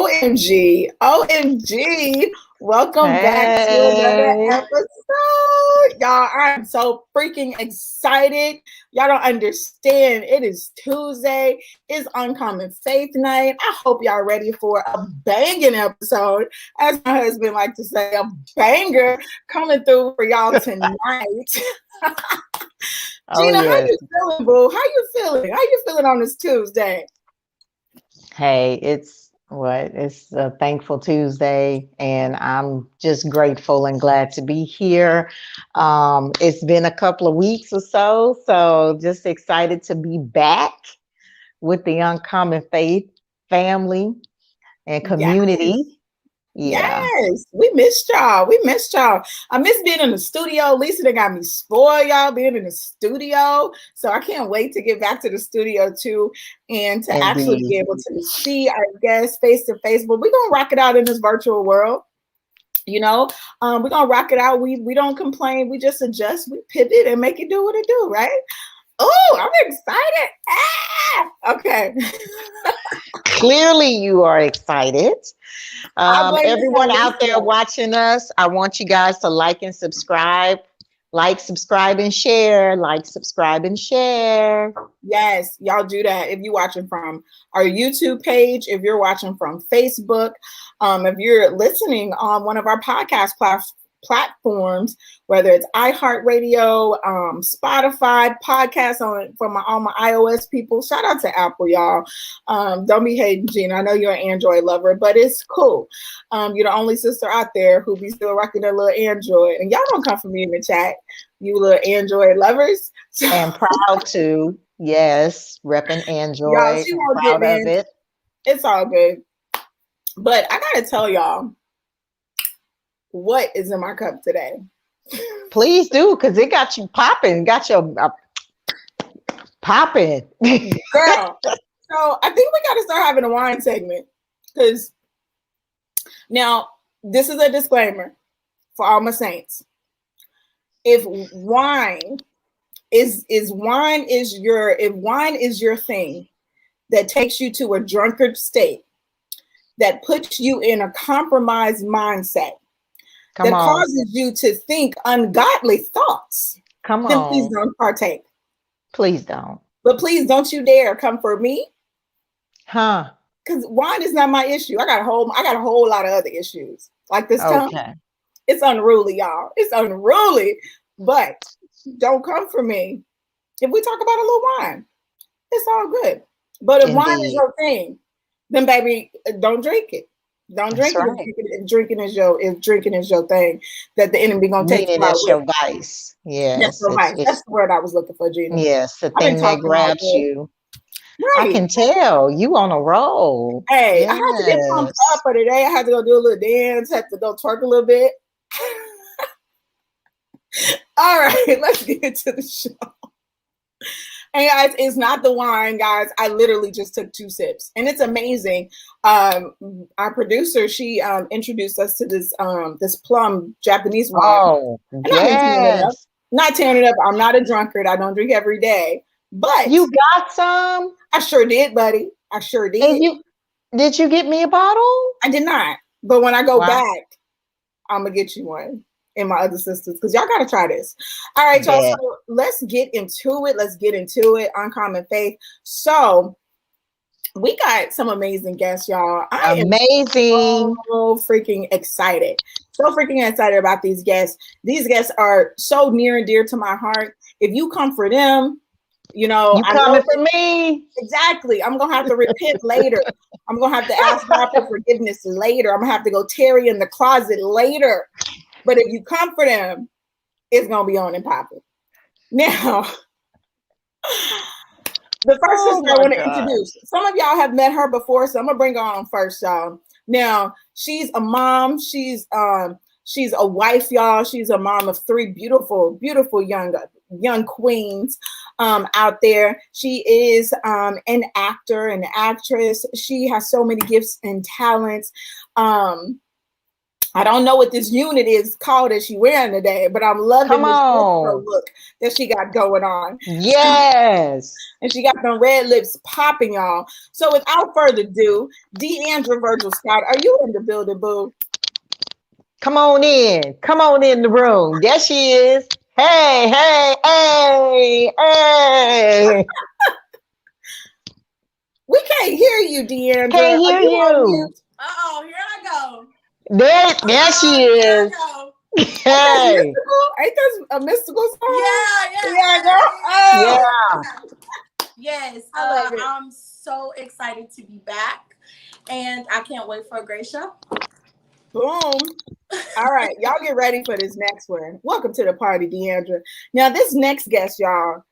OMG, OMG. Welcome back to another Hey. episode. Y'all, I'm so freaking excited. Y'all don't understand. It is Tuesday. It's Uncommon Faith Night. I hope y'all ready for a banging episode. As my husband likes to say, a banger coming through for y'all tonight. Oh, Gina, how yes. you feeling, boo? How you feeling? How you feeling on this Tuesday? Hey, it's a thankful Tuesday, and I'm just grateful and glad to be here. It's been a couple of weeks or so just excited to be back with the Uncommon Faith family and Yes. community. Yeah. Yes, we missed y'all. We missed y'all. I miss being in the studio. Lisa, they got me spoiled, y'all, being in the studio. So I can't wait to get back to the studio too and to actually Indeed. be able to see our guests face to face. But we're gonna rock it out in this virtual world. We're gonna rock it out. We don't complain, we just adjust, we pivot and make it do what it do, right? Oh, I'm excited. Okay. Clearly, you are excited. I blame this Everyone on out there Lisa. watching us, I want you guys to like and subscribe. Like, subscribe, and share. Like, subscribe, and share. Yes, y'all do that if you're watching from our YouTube page, if you're watching from Facebook, if you're listening on one of our podcast platforms, whether it's iHeartRadio, Spotify, podcasts on from all my iOS people. Shout out to Apple, y'all. Don't be hating, Gina. I know you're an Android lover, but it's cool. You're the only sister out there who be still rocking their little Android, and y'all don't come for me in the chat, you little Android lovers. And proud to, yes, repping Y'all, Android. she won't get Proud of in. it. It's all good. But I gotta tell y'all what is in my cup today. Please do, because it got you popping. Got your popping. Girl. So I think we gotta start having a wine segment. Because now this is a disclaimer for all my saints. If wine is your thing that takes you to a drunkard state, that puts you in a compromised mindset, Come that on. causes you to think ungodly thoughts, Come then please on. don't partake. Please don't. But please don't you dare come for me, Huh. because wine is not my issue. I got a whole lot of other issues. Like this tongue. Okay. It's unruly, y'all. It's unruly. But don't come for me. If we talk about a little wine, it's all good. But if wine is Indeed. your thing, then baby, don't drink it. Don't That's drink it right. if drinking is your thing, that the enemy gonna take Meaning you out it's with. your vice. That's Yes. so nice. That's the word I was looking for, Gina. Yes, the I've been thing that talking all grabs day. you. I Right. can tell you on a roll. Hey, I had to get pumped Yes. up for today. I had to go do a little dance, had to go twerk a little bit. All right, let's get into the show. And guys, it's not the wine, guys. I literally just took 2 sips, and it's amazing. Our producer, she introduced us to this plum Japanese wine, Oh, and I've been tearing it up. yes. Not tearing it up. I'm not a drunkard. I don't drink every day, but You got some? I sure did, buddy. I sure did. And did you get me a bottle? I did not, but when I go Wow. back, I'm gonna get you one. And my other sisters, because y'all gotta try this. All right, y'all. Yeah. So let's get into it. Uncommon Faith. So we got some amazing guests, y'all. I am Amazing. so freaking excited. So freaking excited about these guests. These guests are so near and dear to my heart. If you come for them, You I know coming for me? exactly. I'm gonna have to repent later. I'm gonna have to ask God for forgiveness later. I'm gonna have to go tarry in the closet later. But if you come for them, it's gonna be on and popping. Now, the first Oh sister I my want to God. introduce. Some of y'all have met her before, so I'm gonna bring her on first, y'all. Now, she's a mom. She's a wife, y'all. She's a mom of 3 beautiful, beautiful young queens out there. She is an actor, an actress. She has so many gifts and talents. I don't know what this unit is called that she wearing today, but I'm loving Come this on. look that she got going on. Yes. And she got them red lips popping, y'all. So without further ado, Deandra Virgil Scott, are you in the building, boo? Come on in. Come on in the room. There she is. Hey, hey, hey, hey. We can't hear you, Deandra. Can't hear Are you on you. mute? Uh-oh, here I go. There she Here is. I go. That's Hey. mystical. Ain't that a mystical song? Yeah. Girl. Oh, Yeah. Yes, I love it. I'm so excited to be back, and I can't wait for a great show. Boom. All right, y'all get ready for this next one. Welcome to the party, Deandra. Now, this next guest, y'all,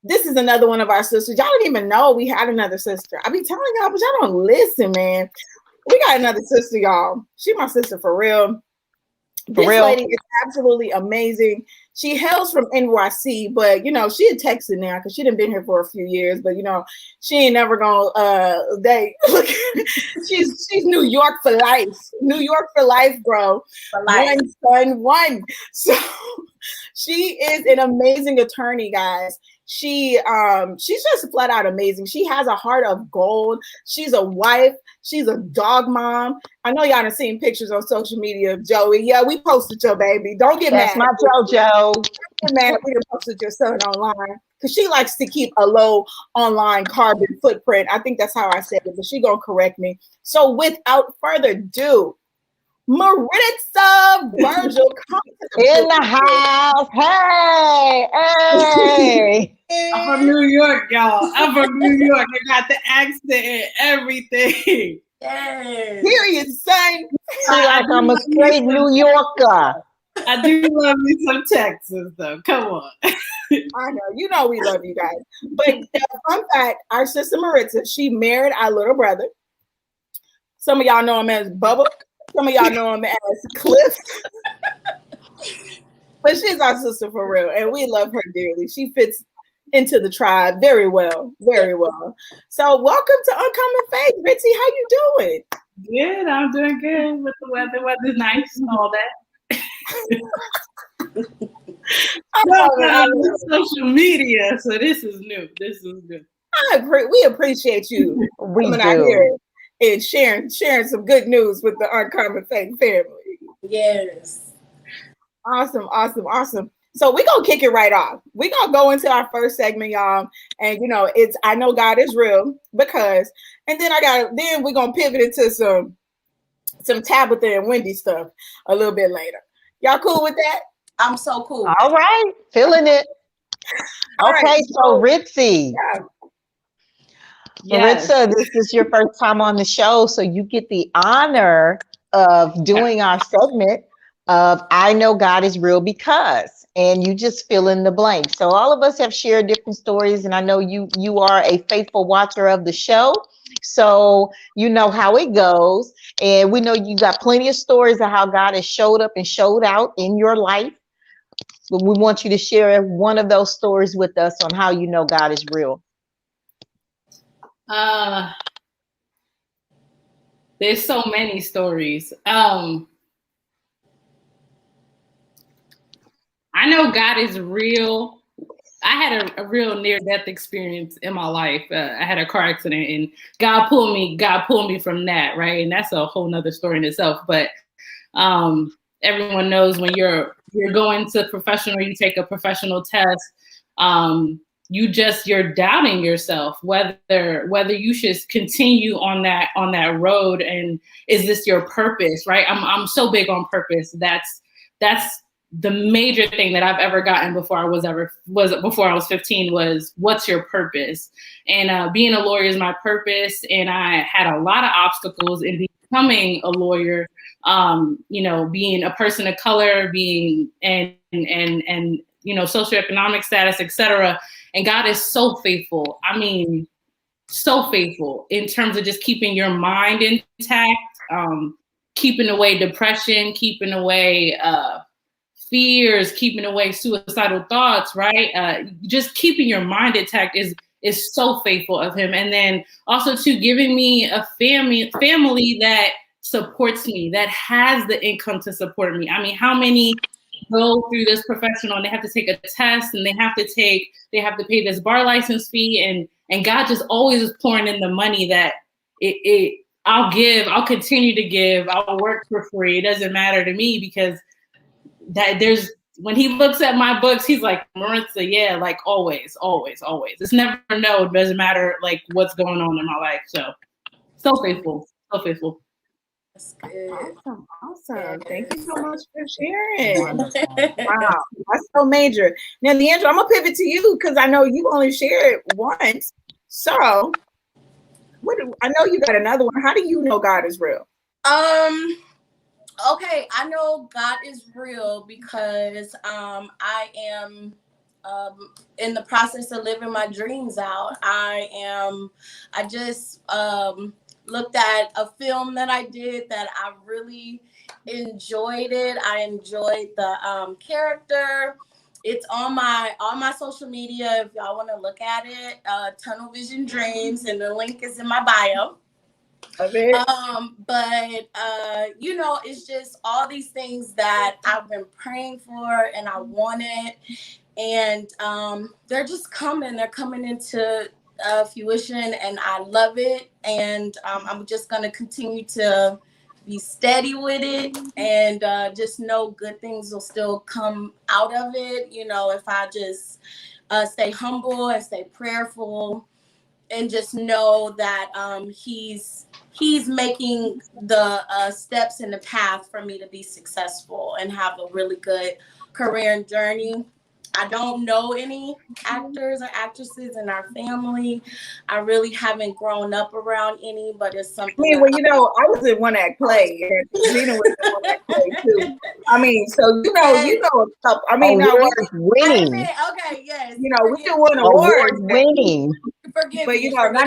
this is another one of our sisters. Y'all don't even know we had another sister. I be telling y'all, but y'all don't listen, man. We got another sister, y'all. She my sister for real. This lady is absolutely amazing. She hails from NYC, but you know, she had texted now because she done been here for a few years, but you know, she ain't never gonna date. she's New York for life. New York for life, bro. For life. One son, one. So she is an amazing attorney, guys. She's just flat out amazing. She has a heart of gold. She's a wife. She's a dog mom. I know y'all have seen pictures on social media of Joey. Yeah, we posted your baby. Don't get That's mad. my JoJo. Don't get mad. We done posted your son online because she likes to keep a low online carbon footprint. I think that's how I said it, but she gonna correct me. So without further ado, Maritza Virgil in the house. Hey, hey. I'm from New York, y'all. I'm from New York. I got the accent and everything. Yes. Period, son. Like I'm a straight New Yorker. I do love me some Texas, though. Come on. I know. You know we love you guys. But fun fact, our sister Maritza, she married our little brother. Some of y'all know him as Bubba. Some of y'all know him as Cliff. But she's our sister for real, and we love her dearly. She fits into the tribe very well, very well. So welcome to Uncommon Faith, Ritzy. How you doing? Good. I'm doing good with the weather. Weather's nice and all that. I love social media, so this is new. This is good. We appreciate you coming out here and sharing some good news with the Uncommon Faith family. Yes. Awesome. So we're gonna kick it right off. We're gonna go into our first segment, y'all. And you know, it's I know God is real because, and then we're gonna pivot into some Tabitha and Wendy stuff a little bit later. Y'all cool with that? I'm so cool. All right, feeling it. Okay, so Ritzy. Yeah. Maritza, this is your first time on the show, so you get the honor of doing our segment of I Know God is Real Because, and you just fill in the blank. So all of us have shared different stories, and I know you are a faithful watcher of the show, so you know how it goes, and we know you got plenty of stories of how God has showed up and showed out in your life. But we want you to share one of those stories with us on how you know God is real. There's so many stories. I know God is real. I had a real near-death experience in my life. I had a car accident, and God pulled me from that, right? And that's a whole nother story in itself. But everyone knows when you're going to professional, you take a professional test, you're doubting yourself whether you should continue on that road, and is this your purpose, right? I'm so big on purpose. That's the major thing that I've ever gotten before I was 15 was, what's your purpose? And being a lawyer is my purpose. And I had a lot of obstacles in becoming a lawyer, being a person of color, being and socioeconomic status, etc. And God is so faithful. I mean, so faithful in terms of just keeping your mind intact, keeping away depression, keeping away fears, keeping away suicidal thoughts, right? Just keeping your mind intact is so faithful of him. And then also to giving me a family that supports me, that has the income to support me. I mean, how many go through this professional and they have to take a test and they have to pay this bar license fee, and God just always is pouring in the money that I'll continue to give. I'll work for free. It doesn't matter to me, because when he looks at my books, he's like, Maritza, yeah, like always, always, always. It's never no, it doesn't matter like what's going on in my life. So faithful, so faithful. That's good. Awesome. Thank you so much for sharing. Wow, that's so major. Now, Leandra, I'm gonna pivot to you because I know you only shared once. So, I know you got another one. How do you know God is real? Okay, I know God is real because I am in the process of living my dreams out. I just looked at a film that I did that I really enjoyed it. I enjoyed the character. It's on my social media if y'all want to look at it. Tunnel Vision Dreams, and the link is in my bio. You know, it's just all these things that I've been praying for and I wanted, and they're just coming. They're coming into fruition, and I love it. And I'm just gonna continue to be steady with it, and just know good things will still come out of it. You know, if I just stay humble and stay prayerful, and just know that he's making the steps in the path for me to be successful and have a really good career and journey. I don't know any actors or actresses in our family. I really haven't grown up around any, but it's something. I mean, well, you know, I was in one act play, and Gina was in one act play too. I mean, so you know, I mean, winning. Okay, yes. You know, we can win awards, winning. Forgive but me. You know, I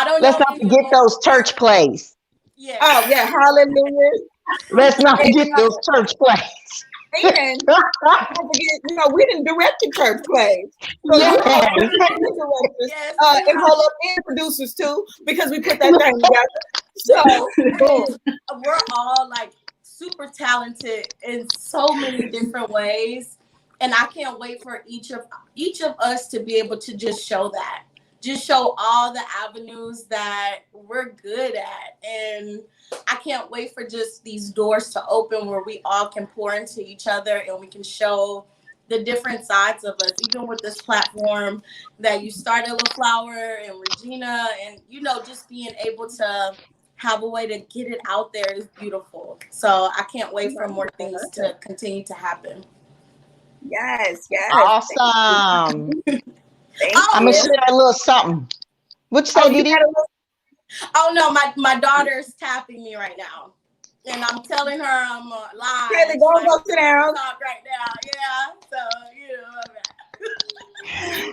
know let's not forget those church plays. Yeah. Oh yeah, hallelujah. Let's not forget those church plays. And don't forget, you know, we didn't direct the church plays. So yes. And hold up, and producers too, because we put that thing together. So we're all like super talented in so many different ways, and I can't wait for each of us to be able to just show that. Just show all the avenues that we're good at. And I can't wait for just these doors to open where we all can pour into each other and we can show the different sides of us, even with this platform that you started with Flower and Regina, and, you know, just being able to have a way to get it out there is beautiful. So I can't wait for more things to continue to happen. Yes. Awesome. I'm gonna share a little something. What you say, Didi? Oh no, my daughter's tapping me right now, and I'm telling her I'm live. Kaylee, go sit down. Right now, yeah. So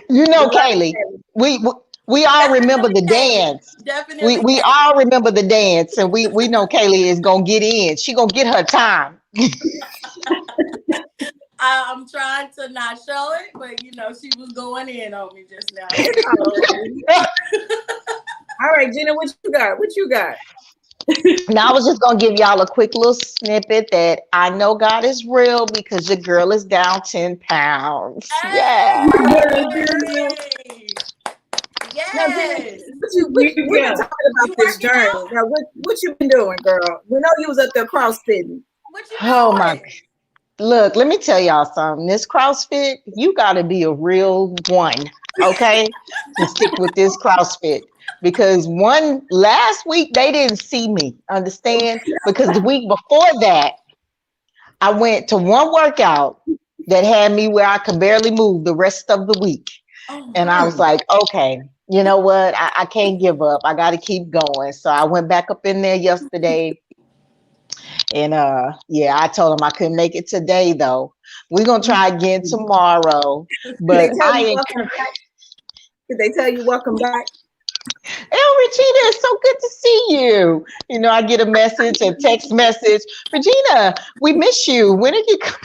you know, Kaylee, we all remember the dance. Definitely, we all remember the dance, and we know Kaylee is gonna get in. She gonna get her time. I'm trying to not show it, but you know, she was going in on me just now. All right, Gina, what you got? Now, I was just gonna give y'all a quick little snippet that I know God is real because your girl is down 10 pounds. Hey! Yes. We've been talking about this journey. Now, what you been doing, girl? We know you was up there CrossFitting. Oh my. Look, let me tell y'all something. This CrossFit, you got to be a real one, okay, to stick with this CrossFit. Because last week, they didn't see me, understand? Because the week before that, I went to one workout that had me where I could barely move the rest of the week. And I was like, okay, you know what? I can't give up. I got to keep going. So I went back up in there yesterday. And I told him I couldn't make it today though. We're gonna try again tomorrow. But did they tell you welcome back? Oh, Regina, it's so good to see you. You know, I get a text message. Regina, we miss you. When are you coming?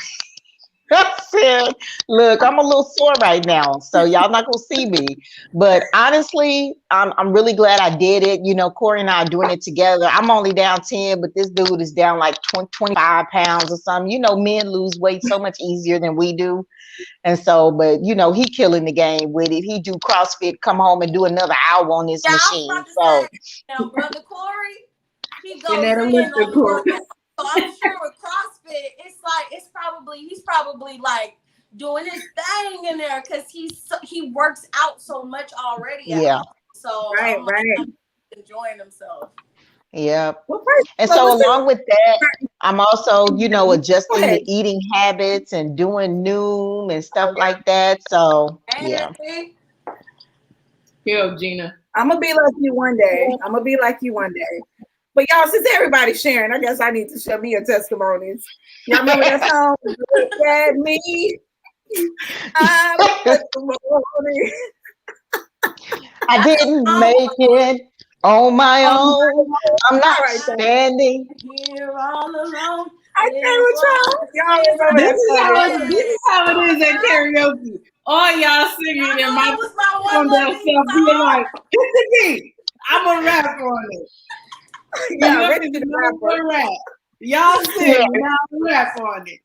I said, look, I'm a little sore right now, so y'all not gonna see me. But honestly, I'm really glad I did it. You know, Corey and I are doing it together. I'm only down 10, but this dude is down like 25 pounds or something. You know, men lose weight so much easier than we do. And so, but you know, he killing the game with it. He do CrossFit, come home and do another hour on this machine. So now, brother Corey, he goes And that in Olympic on the Corey. workout. So I'm sure with CrossFit, he's probably like doing his thing in there because he works out so much already. yeah. So Right. he's enjoying himself. Yep. Well, first, And so so what's along with that, I'm also, you know, adjusting ahead. the eating habits and doing Noom and stuff like that. So yeah. Yo, Gina. I'm gonna be like you one day. But y'all, since everybody's sharing, I guess I need to show me your testimonies. Y'all remember that song? Look at me. I'm a testimony. I didn't make it on my own. I'm not Right there. standing. Here all alone. I can't with y'all. Y'all remember This that is, song? this is how it is at karaoke. All y'all singing and my was my on one that little stuff being like, it's the beat. I'm a rap on it. Yeah, You ready to rap. I'm a rap. Y'all sing, now I'm rap on it.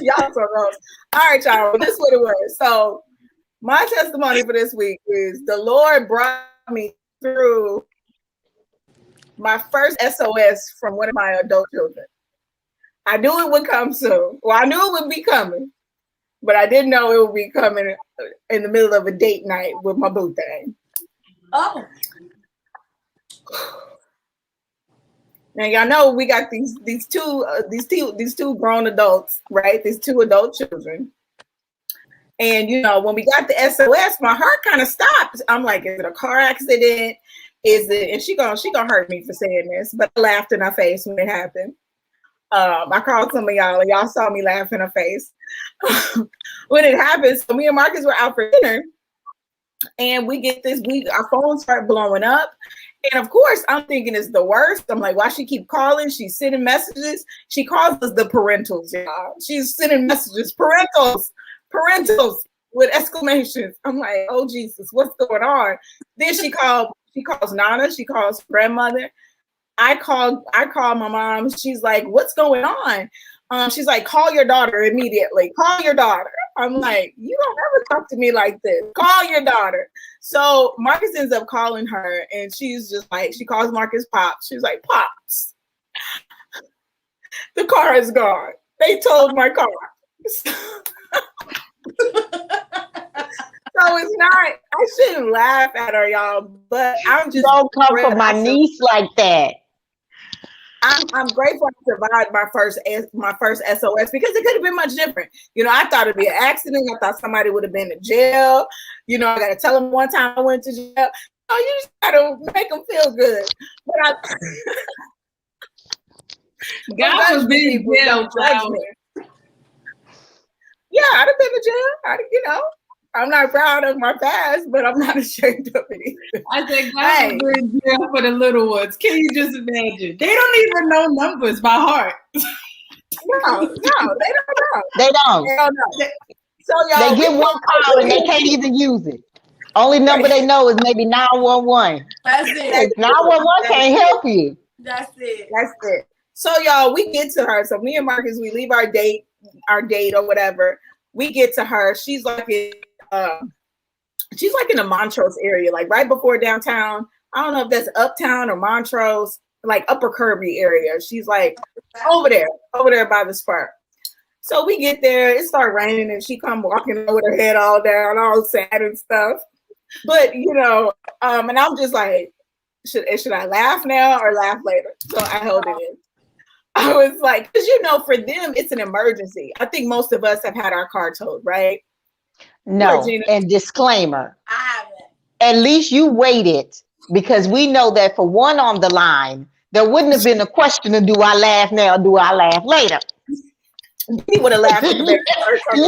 Y'all so gross. All right, y'all. Well, this is what it was. So my testimony for this week is the Lord brought me through my first SOS from one of my adult children. I knew it would come soon. Well, I knew it would be coming, but I didn't know it would be coming in the middle of a date night with my boo thing. Oh. Now y'all know we got these two grown adults, right? These two adult children. And you know, when we got the SOS, my heart kind of stopped. I'm like, is it a car accident? Is it? And she gonna hurt me for saying this, but I laughed in her face when it happened. I called some of y'all, and y'all saw me laugh in her face when it happened. So me and Marcus were out for dinner, and we get this. Our phones start blowing up. And of course, I'm thinking it's the worst. I'm like, why she keep calling? She's sending messages. She calls us the parentals, y'all. She's sending messages, parentals with exclamations. I'm like, oh Jesus, what's going on? Then she calls Nana. She calls grandmother. I call my mom. She's like, what's going on? She's like, call your daughter immediately. Call your daughter. I'm like, you don't ever talk to me like this. Call your daughter. So Marcus ends up calling her, and she's just like, she calls Marcus Pops. She's like, Pops, the car is gone. They towed my car. So it's not, I shouldn't laugh at her, y'all, but I'm just. Don't come for my niece like that. I'm grateful I survived my first SOS because it could have been much different. You know, I thought it'd be an accident. I thought somebody would have been in jail. You know, I got to tell them one time I went to jail. Oh, you just got to make them feel good. But God was being jail. Yeah, I'd have been to jail. I'm not proud of my past, but I'm not ashamed of it either. I said, God was in jail for the little ones. Can you just imagine? They don't even know numbers by heart. No, they don't know. They don't. They don't know. So y'all, they get one call and they can't even use it. Only number they know is maybe 911. That's it. 911 can't help you. That's it. That's it. So y'all, we get to her. So me and Marcus, we leave our date or whatever. We get to her. She's like in the Montrose area, like right before downtown. I don't know if that's Uptown or Montrose, like Upper Kirby area. She's like over there by the Spur. So we get there, it started raining, and she come walking with her head all down, all sad and stuff. But and I'm just like, should I laugh now or laugh later? So I held it in. I was like, because for them it's an emergency. I think most of us have had our car towed, right? No, and disclaimer. I haven't. At least you waited, because we know that for one on the line, there wouldn't have been a question of do I laugh now or do I laugh later? He would have laughed at the very first time.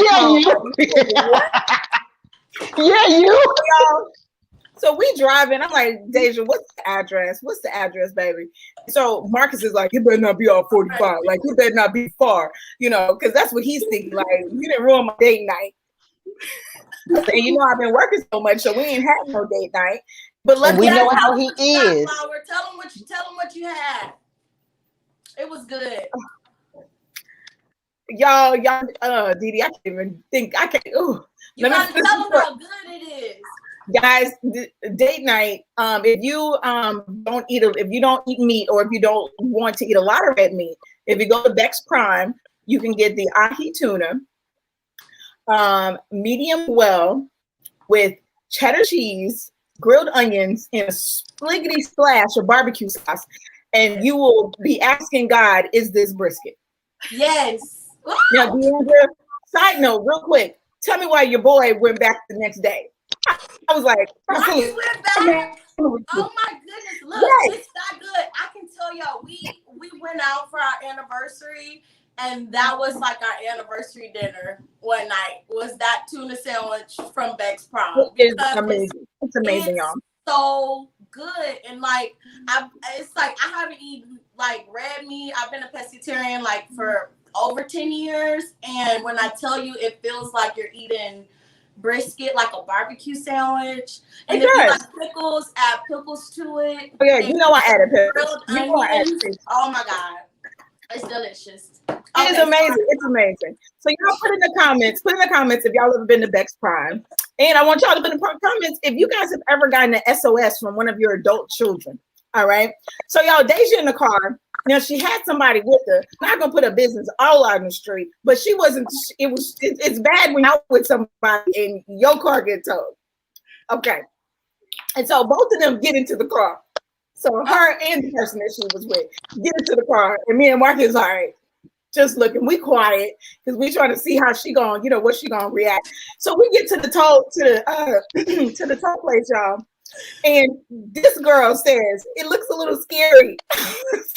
Yeah, you. So we driving. I'm like, Deja, what's the address? What's the address, baby? So Marcus is like, it better not be on 45. Like, it better not be far, you know, because that's what he's thinking. Like, you didn't ruin my date night. And you know, I've been working so much, so we ain't had no date night. But we know how he is. Tell him what you had. It was good. Y'all, Didi, I can't even think. I can't. Ooh. You gotta tell them how good it is. Guys, date night. If you don't eat meat, or if you don't want to eat a lot of red meat, if you go to Beck's Prime, you can get the ahi tuna, medium well, with cheddar cheese, grilled onions, and a spliggity splash of barbecue sauce, and you will be asking God, "Is this brisket?" Yes. Now, Deandra, side note, real quick, tell me why your boy went back the next day. I was like, why you went back? Oh my goodness! Look, yes. It's not good. I can tell y'all, we went out for our anniversary, and that was like our anniversary dinner one night. Was that tuna sandwich from Beck's Prime? It's amazing. It's amazing, y'all. So good, and like it's like I haven't eaten like red meat. I've been a pescatarian like for over 10 years, and when I tell you, it feels like you're eating brisket, like a barbecue sandwich. And if you like pickles, add pickles to it. Oh yeah, you know I added pickles. Oh my God, it's delicious. It's amazing. It's amazing. So y'all put in the comments if y'all ever been to Beck's Prime, and I want y'all to put in the comments if you guys have ever gotten an SOS from one of your adult children. All right. So y'all, Deja in the car. Now she had somebody with her. Not gonna put her business all out in the street, but she wasn't. It's bad when you're out with somebody and your car gets towed. Okay, and so both of them get into the car. So her and the person that she was with get into the car, and me and Marcus, all right, just looking. We quiet because we trying to see how she gonna, you know, what she gonna react. So we get to the toll to the toll place, y'all. And this girl says it looks a little scary because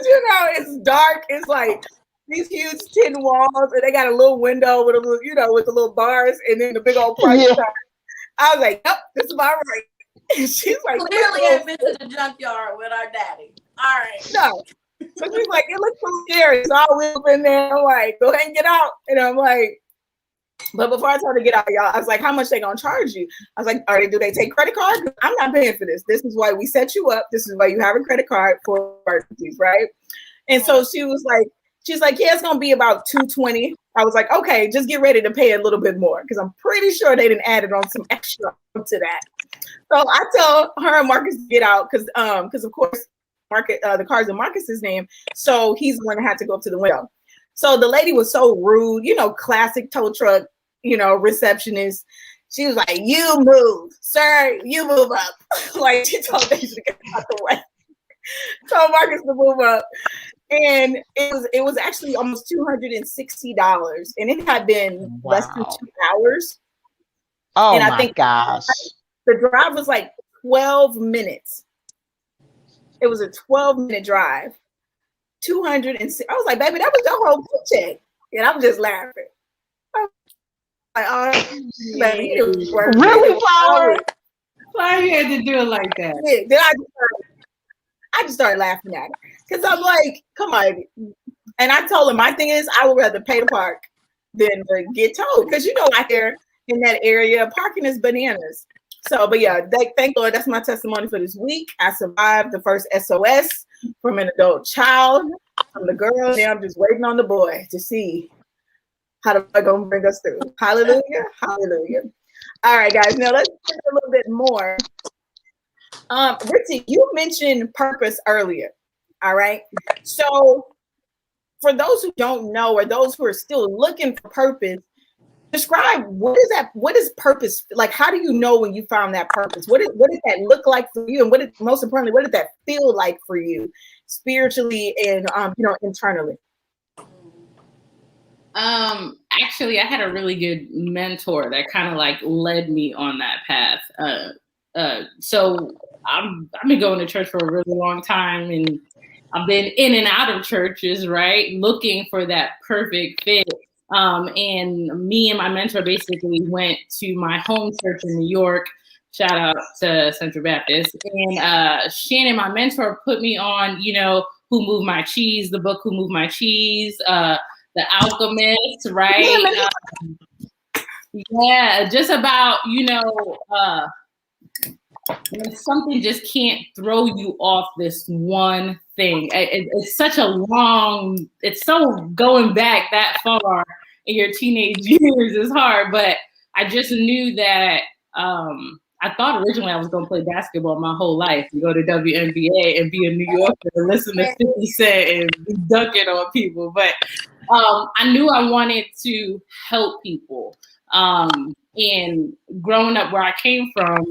you know it's dark. It's like these huge tin walls, and they got a little window with a little, you know, with the little bars, and then the big old price tag. I was like, "Yep, this is about right." And she's like, "Clearly, I've been to the junkyard with our daddy." All right. No, so she's like, "It looks so scary." So I went in there. I'm like, "Go ahead and get out," and I'm like. But before I told her to get out, y'all, I was like, how much they gonna charge you? I was like, do they take credit cards? I'm not paying for this. This is why we set you up. This is why you have a credit card for emergencies, right? And so she's like, yeah, it's gonna be about $220. I was like, okay, just get ready to pay a little bit more because I'm pretty sure they didn't add it on some extra to that. So I tell her and Marcus to get out because of course the car's in Marcus's name, so he's the one that had to go up to the window. So the lady was so rude, you know, classic tow truck, you know, receptionist. She was like, "You move, sir, you move up." Like she told me to get out the way. Told Marcus to move up. And it was actually almost $260. And it had been less than 2 hours. Oh, and I think gosh. The drive was like 12 minutes. It was a 12-minute drive. 206. I was like, baby, that was your whole paycheck. And I'm just laughing. Like, baby, it was worth really, Flower? Why you had to do it like that? Yeah, then I just started laughing at her because I'm like, come on. And I told him my thing is I would rather pay to park than to get towed because you know out there in that area parking is bananas. So, but yeah, thank Lord that's my testimony for this week. I survived the first SOS from an adult child, from the girl. Now I'm just waiting on the boy to see how the boy gonna bring us through. Hallelujah, hallelujah. All right, guys. Now let's talk a little bit more. Ritzy, you mentioned purpose earlier. All right. So for those who don't know, or those who are still looking for purpose, describe what is purpose like? How do you know when you found that purpose? What did that look like for you? And most importantly, what did that feel like for you spiritually and internally? Actually, I had a really good mentor that kind of like led me on that path. So I've been going to church for a really long time, and I've been in and out of churches, right? Looking for that perfect fit. And me and my mentor basically went to my home church in New York Shout out to Central Baptist. And Shannon, my mentor, put me on, Who Moved My Cheese, the book Who Moved My Cheese, The Alchemist, right? Yeah, just about, when something just can't throw you off this one thing. It's such it's so going back that far in your teenage years is hard, but I just knew that I thought originally I was going to play basketball my whole life and go to WNBA and be a New Yorker and listen to 50 Cent and be dunking on people. But I knew I wanted to help people. And growing up where I came from,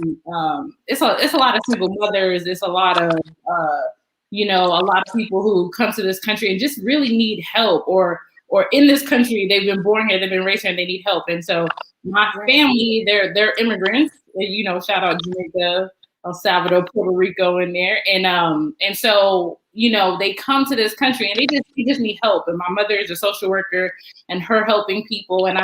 it's a lot of single mothers. It's a lot of, a lot of people who come to this country and just really need help, or in this country, they've been born here, they've been raised here, and they need help. And so my family, they're immigrants. Shout out Jamaica, El Salvador, Puerto Rico in there. And so, they come to this country and they just need help. And my mother is a social worker and her helping people. And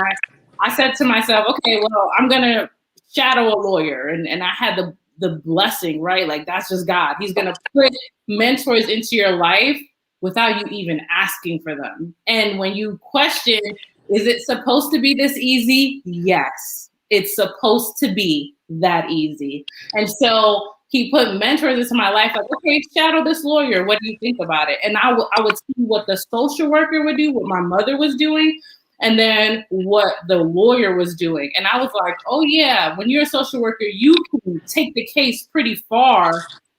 I said to myself, okay, well, I'm going to shadow a lawyer. And I had the blessing, right? Like, that's just God. He's going to put mentors into your life without you even asking for them. And when you question, is it supposed to be this easy? Yes, it's supposed to be that easy. And so he put mentors into my life, like, okay, shadow this lawyer. What do you think about it? And I would see what the social worker would do, what my mother was doing, and then what the lawyer was doing. And I was like, oh yeah, when you're a social worker, you can take the case pretty far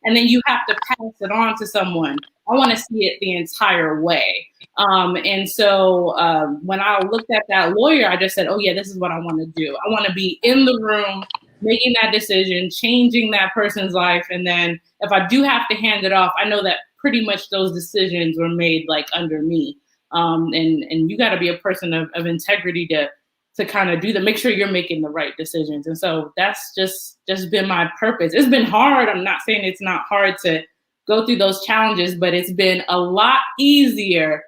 and then you have to pass it on to someone. I want to see it the entire way. And so when I looked at that lawyer, I just said, oh yeah, this is what I want to do. I want to be in the room, making that decision, changing that person's life. And then if I do have to hand it off, I know that pretty much those decisions were made like under me. And you got to be a person of integrity to kind of do that, make sure you're making the right decisions. And so that's just been my purpose. It's been hard. I'm not saying it's not hard to go through those challenges, but it's been a lot easier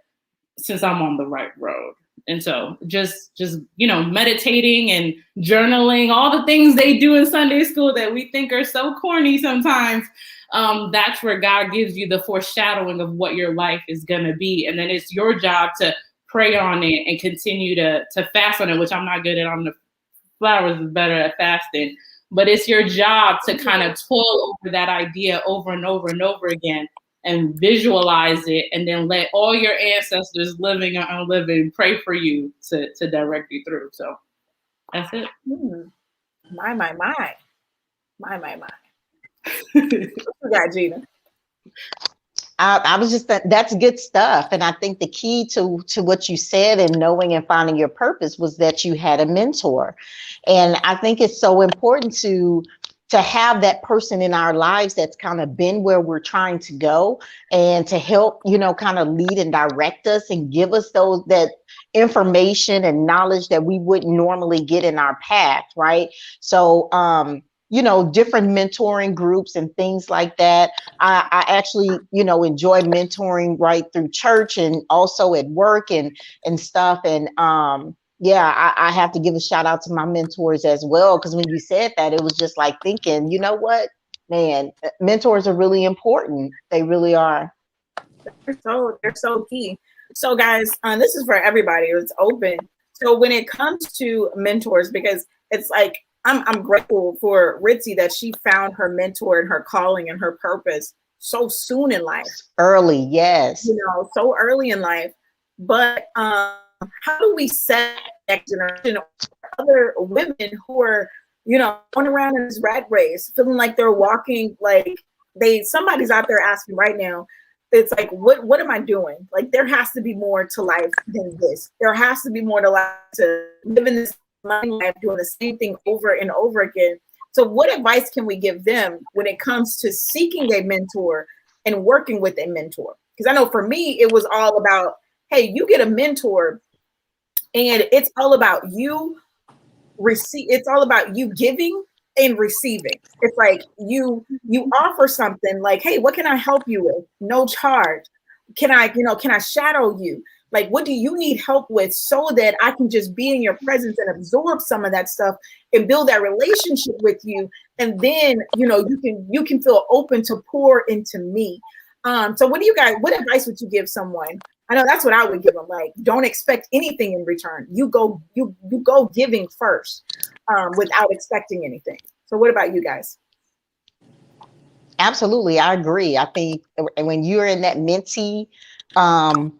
since I'm on the right road. And so just meditating and journaling, all the things they do in Sunday school that we think are so corny sometimes. That's where God gives you the foreshadowing of what your life is going to be. And then it's your job to pray on it and continue to fast on it, which I'm not good at. I'm the flowers is better at fasting. But it's your job to kind of toil over that idea over and over and over again and visualize it, and then let all your ancestors, living or unliving, pray for you to direct you through. So that's it. My. What you got, Gina? I was just that's good stuff. And I think the key to what you said and knowing and finding your purpose was that you had a mentor. And I think it's so important to have that person in our lives that's kind of been where we're trying to go, and to help, kind of lead and direct us and give us that information and knowledge that we wouldn't normally get in our path. Right. So, different mentoring groups and things like that. I actually, enjoy mentoring right through church and also at work and stuff. And I have to give a shout out to my mentors as well, because when you said that, it was just like thinking, you know what, man, mentors are really important. They really are. They're so key. So guys, this is for everybody. It's open. So when it comes to mentors, because it's like, I'm grateful for Ritzy that she found her mentor and her calling and her purpose so soon in life. Early, yes. So early in life. But how do we set next generation or other women who are, going around in this rat race, feeling like they're walking like somebody's out there asking right now, it's like, what am I doing? Like, there has to be more to life than this. There has to be more to life to live in this life doing the same thing over and over again. So what advice can we give them when it comes to seeking a mentor and working with a mentor? Because I know for me, it was all about, hey, you get a mentor and it's all about you it's all about you giving and receiving. It's like you offer something like, hey, what can I help you with? No charge. Can I shadow you? Like, what do you need help with so that I can just be in your presence and absorb some of that stuff and build that relationship with you. And then, you can feel open to pour into me. So what advice would you give someone? I know that's what I would give them. Like, don't expect anything in return. You go giving first, without expecting anything. So what about you guys? Absolutely, I agree. I think when you're in that mentee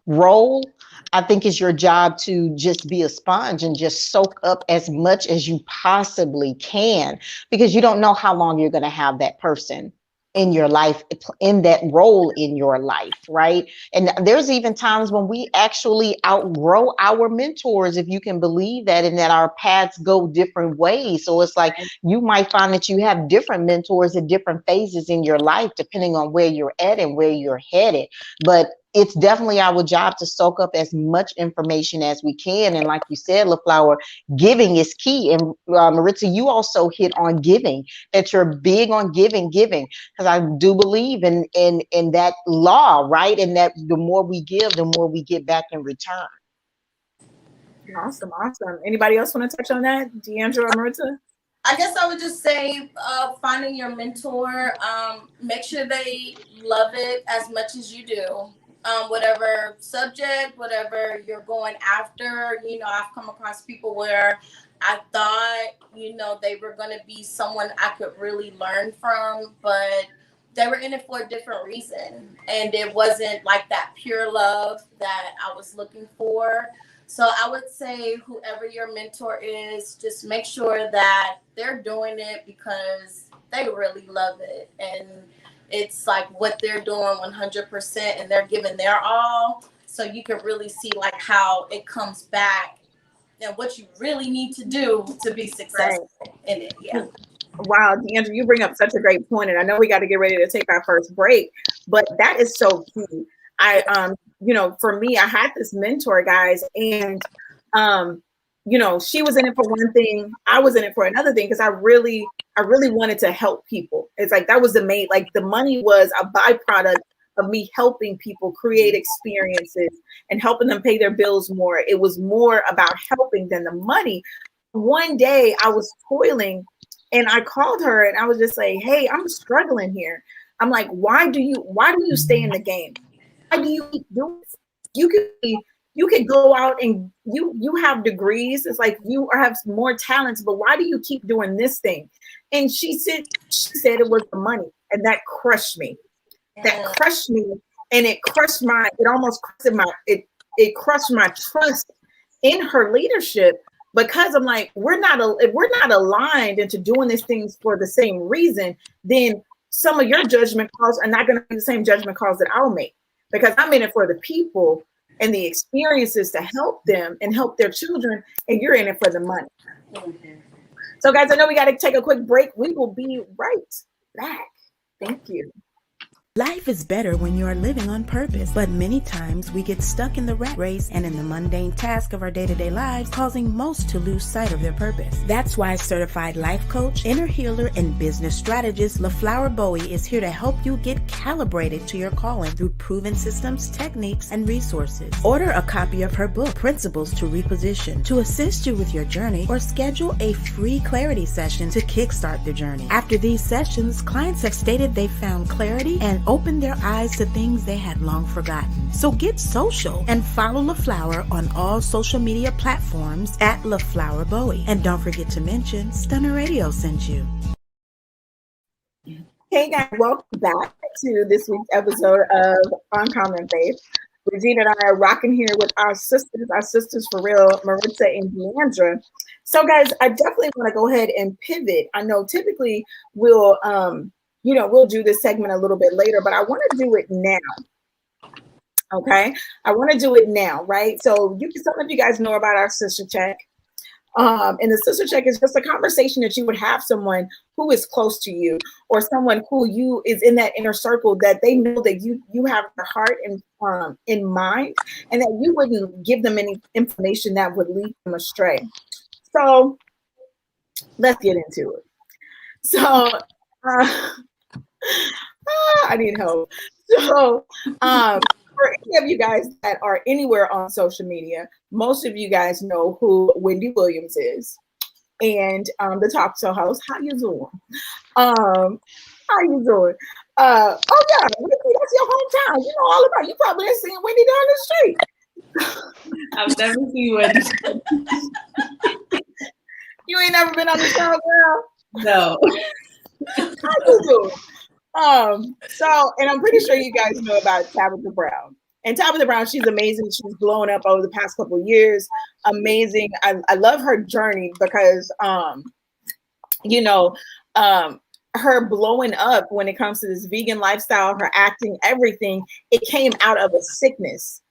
role, I think it's your job to just be a sponge and just soak up as much as you possibly can, because you don't know how long you're going to have that person in your life, in that role in your life, right? And there's even times when we actually outgrow our mentors, if you can believe that, and that our paths go different ways. So it's like you might find that you have different mentors at different phases in your life, depending on where you're at and where you're headed. But it's definitely our job to soak up as much information as we can. And like you said, LaFlower, giving is key. And Maritza, you also hit on giving, that you're big on giving, because I do believe in that law, right? And that the more we give, the more we get back in return. Awesome. Anybody else want to touch on that? Deandra or Maritza? I guess I would just say finding your mentor, make sure they love it as much as you do. Whatever subject, whatever you're going after, I've come across people where I thought, they were going to be someone I could really learn from, but they were in it for a different reason. And it wasn't like that pure love that I was looking for. So I would say whoever your mentor is, just make sure that they're doing it because they really love it. And it's like what they're doing 100% and they're giving their all. So you can really see like how it comes back and what you really need to do to be successful in it. Yeah. Wow, Deandra, you bring up such a great point, and I know we got to get ready to take our first break, but that is so key. For me, I had this mentor, guys, and she was in it for one thing, I was in it for another thing, because I really wanted to help people. It's like that was the main, like the money was a byproduct of me helping people create experiences and helping them pay their bills more. It was more about helping than the money. One day I was toiling and I called her and I was just like, hey, I'm struggling here. I'm like, why do you stay in the game? Why do you keep doing this? You could go out and you have degrees. It's like you have more talents, but why do you keep doing this thing? And she said it was the money, and that crushed me. That crushed me, and it crushed it crushed my trust in her leadership, because I'm like, if we're not aligned into doing these things for the same reason, then some of your judgment calls are not going to be the same judgment calls that I'll make, because I'm in it for the people and the experiences to help them and help their children, and you're in it for the money. Mm-hmm. So guys, I know we got to take a quick break. We will be right back. Thank you. Life is better when you are living on purpose, but many times we get stuck in the rat race and in the mundane task of our day-to-day lives, causing most to lose sight of their purpose. That's why certified life coach, inner healer, and business strategist LaFlower Bowie is here to help you get calibrated to your calling through proven systems, techniques, and resources. Order a copy of her book, Principles to Reposition, to assist you with your journey, or schedule a free clarity session to kickstart the journey. After these sessions, clients have stated they found clarity and opened their eyes to things they had long forgotten. So get social and follow LaFlower on all social media platforms at LaFlower Bowie. And don't forget to mention Stunner Radio sent you. Hey guys, welcome back to this week's episode of Uncommon Faith. Regina and I are rocking here with our sisters for real, Maritza and Deandra. So guys, I definitely want to go ahead and pivot. I know typically we'll do this segment a little bit later, but I want to do it now. Okay, I want to do it now, right? So some of you guys know about our sister check. And the sister check is just a conversation that you would have someone who is close to you, or someone who is in that inner circle, that they know that you have their heart in mind, and that you wouldn't give them any information that would lead them astray. So let's get into it. So I need help. So for any of you guys that are anywhere on social media, most of you guys know who Wendy Williams is, and the talk show host. How you doing? How you doing? Oh yeah, Wendy, that's your hometown. You know all about. You probably ain't seen Wendy down the street. I've never seen Wendy. You ain't never been on the show, girl. No. How you doing? So, and I'm pretty sure you guys know about Tabitha Brown. And Tabitha Brown, she's amazing. She's blown up over the past couple of years. Amazing. I love her journey because, her blowing up when it comes to this vegan lifestyle, her acting, everything, it came out of a sickness.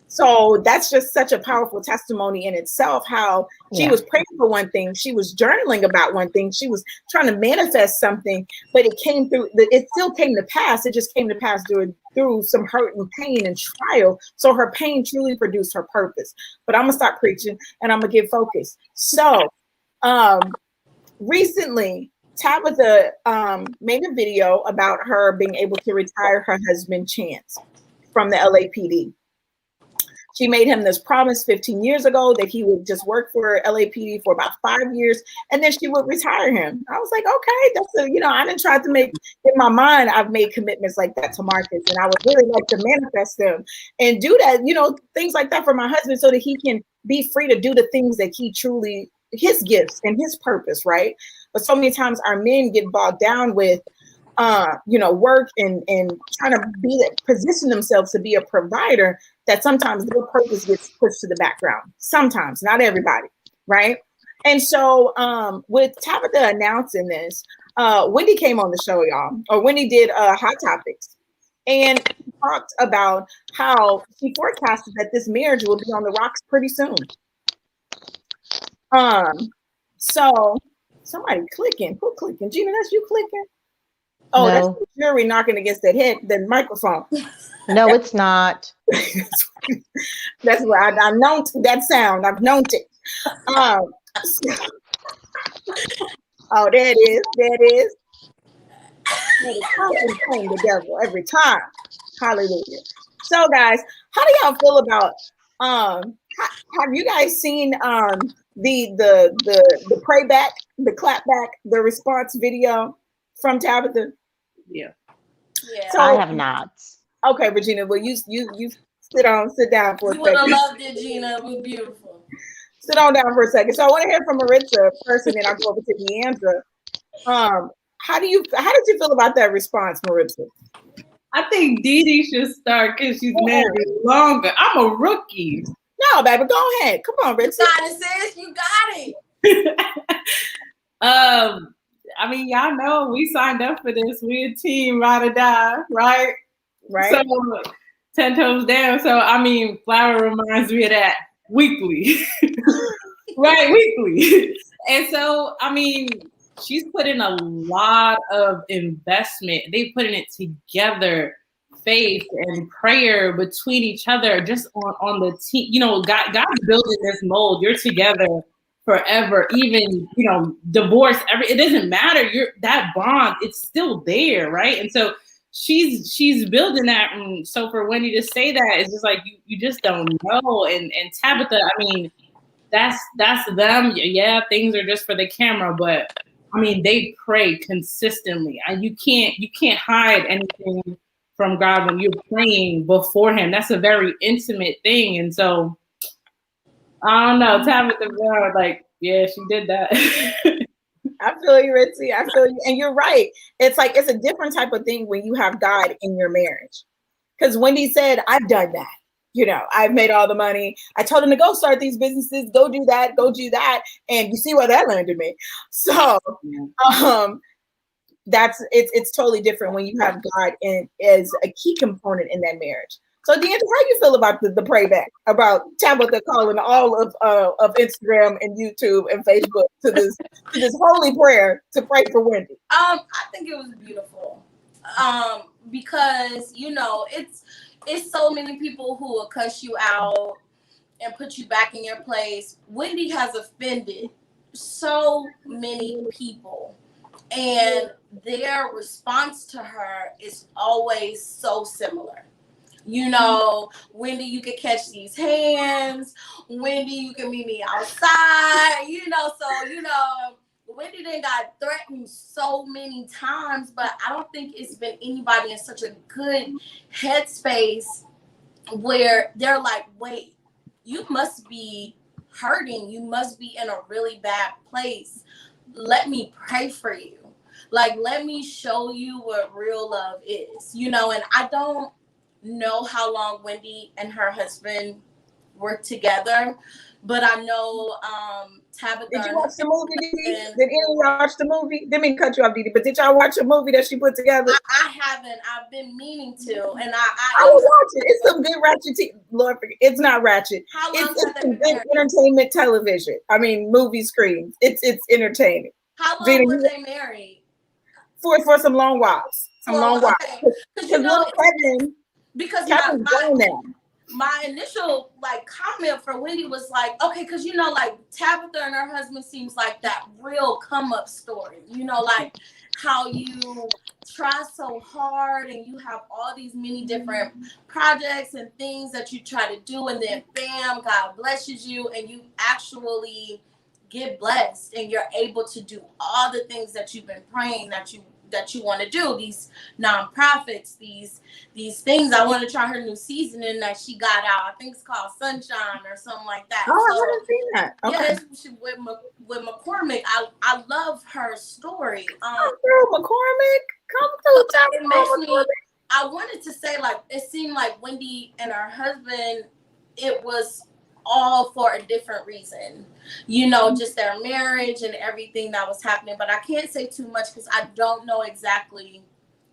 So that's just such a powerful testimony in itself, how she was praying for one thing, she was journaling about one thing, she was trying to manifest something, but it came through, it still came to pass. It just came to pass through some hurt and pain and trial. So her pain truly produced her purpose. But I'm gonna stop preaching and I'm gonna get focused. So recently, Tabitha made a video about her being able to retire her husband, Chance, from the LAPD. She made him this promise 15 years ago that he would just work for LAPD for about 5 years, and then she would retire him. I was like, okay, I didn't try to make, in my mind, I've made commitments like that to Marcus, and I would really like to manifest them and do that, things like that for my husband so that he can be free to do the things that he truly, his gifts and his purpose, right? But so many times our men get bogged down with work and trying to position themselves to be a provider, that sometimes their purpose gets pushed to the background. Sometimes, not everybody, right? And so with Tabitha announcing this, Wendy came on the show, y'all, or Wendy did Hot Topics, and talked about how she forecasted that this marriage will be on the rocks pretty soon. So somebody clicking, who clicking? Gina, that's you clicking? Oh, no. That's the jury knocking against the microphone. No, it's not. That's where I've known that sound. I've known it. Oh, there it is. There it is. The devil every time. Hallelujah. So, guys, how do y'all feel about? Have you guys seen the pray back, the clap back, the response video from Tabitha? Yeah. So, I have not. Okay, Regina, well, you sit down for a second. You would have loved it, Gina. It was beautiful. Sit on down for a second. So I want to hear from Maritza first, and then I'll go over to Deandra. How did you feel about that response, Maritza? I think Dee Dee should start because she's married longer. I'm a rookie. No, baby, go ahead. Come on, Maritza. You got it, sis. You got it. I mean, y'all know we signed up for this. We're a team, ride or die, right? Right. So 10 toes down. So I mean, Flower reminds me of that weekly, right? Weekly. And so I mean, she's put in a lot of investment. They putting it together, faith and prayer between each other, just on the team. God's building this mold. You're together forever, even divorce. It doesn't matter. That bond, it's still there, right? And so she's building that. And so for Wendy to say that, it's just like you just don't know. And Tabitha, I mean, that's them. Yeah, things are just for the camera, but I mean, they pray consistently, and you can't hide anything from God when you're praying before Him. That's a very intimate thing, and so I don't know, Tabitha Brown, like, yeah, she did that. I feel you, Ritzy. I feel you, and you're right. It's like it's a different type of thing when you have God in your marriage, because Wendy said, "I've done that." I've made all the money. I told him to go start these businesses, go do that. And you see where that landed me. So it's totally different when you have God as a key component in that marriage. So Deandra, how you feel about the pray back, about Tabitha calling all of Instagram and YouTube and Facebook to this holy prayer to pray for Wendy? I think it was beautiful. Because it's so many people who will cuss you out and put you back in your place. Wendy has offended so many people, and their response to her is always so similar. You know, Wendy, you can catch these hands. Wendy, you can meet me outside. You know, so, you know, Wendy then got threatened so many times, but I don't think it's been anybody in such a good headspace where they're like, wait, you must be hurting. You must be in a really bad place. Let me pray for you. Like, let me show you what real love is, you know, and I don't know how long Wendy and her husband worked together, but I know Tabitha. Did you watch the movie, Didi? Did any of y'all watch the movie? Didn't mean to cut you off, Didi, but did y'all watch the movie that she put together? I haven't. I've been meaning to, and I will watch it. It's some good ratchet. Lord, it's not ratchet. How long It's some good entertainment television. I mean, movie screens. It's entertaining. How long were they married? For some long walks. Some long walks. Because you know, Kevin. Because my initial like comment for Wendy was like, okay, because you know, like Tabitha and her husband seems like that real come up story, you know, like how you try so hard and you have all these many different projects and things that you try to do, and then bam, God blesses you and you actually get blessed and you're able to do all the things that you've been praying that you want to do, these nonprofits, these things. I want to try her new seasoning that she got out. I think it's called Sunshine or something like that. Oh, so, I haven't seen that. Okay. Yeah, with McCormick. I love her story. Come through, McCormick. Come through. I wanted to say, like, it seemed like Wendy and her husband, it was all for a different reason, you know, just their marriage and everything that was happening. But I can't say too much because I don't know exactly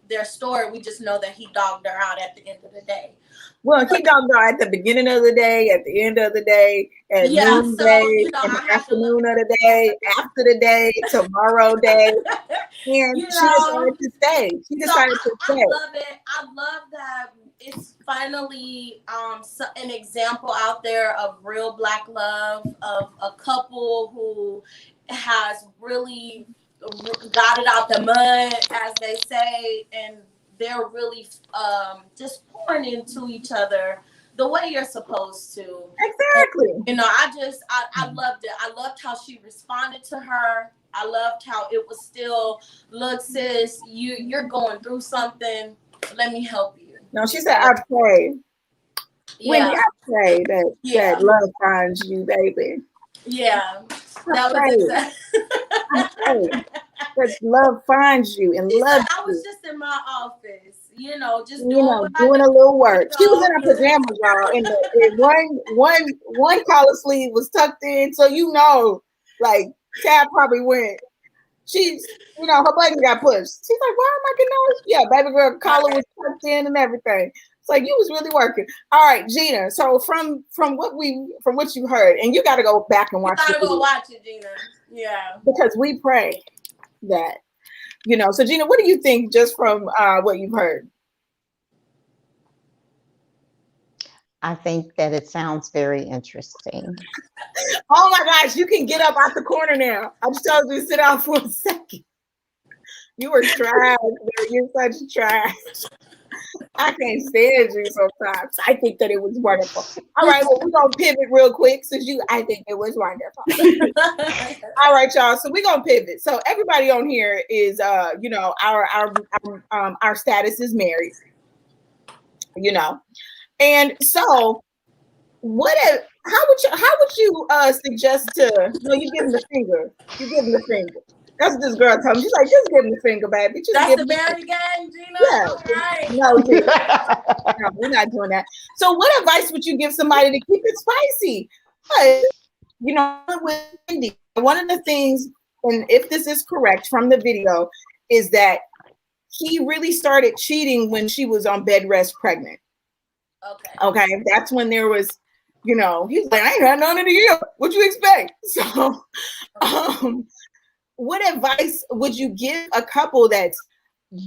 their story. We just know that he dogged her out at the end of the day. Well, he dogged her at the beginning of the day, at the end of the day, at noonday, in the afternoon of the day, after the day, tomorrow day. And she decided to stay. She decided to stay. I love it. I love that it's finally an example out there of real Black love, of a couple who has really got it out the mud, as they say, and they're really just pouring into each other the way you're supposed to. Exactly. And, you know, I loved it. I loved how she responded to her. I loved how it was still, look, sis, you're going through something. Let me help you. No, she said, I pray. Yeah. When I pray that love finds you, baby. Yeah. That was exactly. That love finds you and loves you. I was just in my office, you know, just doing a little work. She was in her pajamas, y'all, and one collar sleeve was tucked in, so you know, like Tab probably went. She's, you know, her button got pushed. She's like, why am I getting all this? Yeah, baby girl collar was tucked in and everything. It's like you was really working. All right, Gina. So from what you heard, and you got to go back and watch. You gotta go watch it, Gina. Yeah. Because we pray that, you know. So Gina, what do you think just from what you've heard? I think that it sounds very interesting. Oh my gosh, you can get up out the corner now. I just told you to sit down for a second. You were trash, man. You're such trash. I can't stand you sometimes. I think that it was wonderful. All right, well, we're going to pivot real quick I think it was wonderful. All right, y'all. So we're going to pivot. So everybody on here is, you know, our status is married, you know. And so how would you suggest to, you give him the finger. You give him the finger. That's what this girl told me. She's like, just give him the finger, baby. That's the married game, Gina? Yeah. Right. No, we're not doing that. So what advice would you give somebody to keep it spicy? But, you know, with Wendy, one of the things, and if this is correct from the video, is that he really started cheating when she was on bed rest pregnant. Okay. That's when there was, you know, he's like, I ain't had none of the year. What you expect? So, what advice would you give a couple that's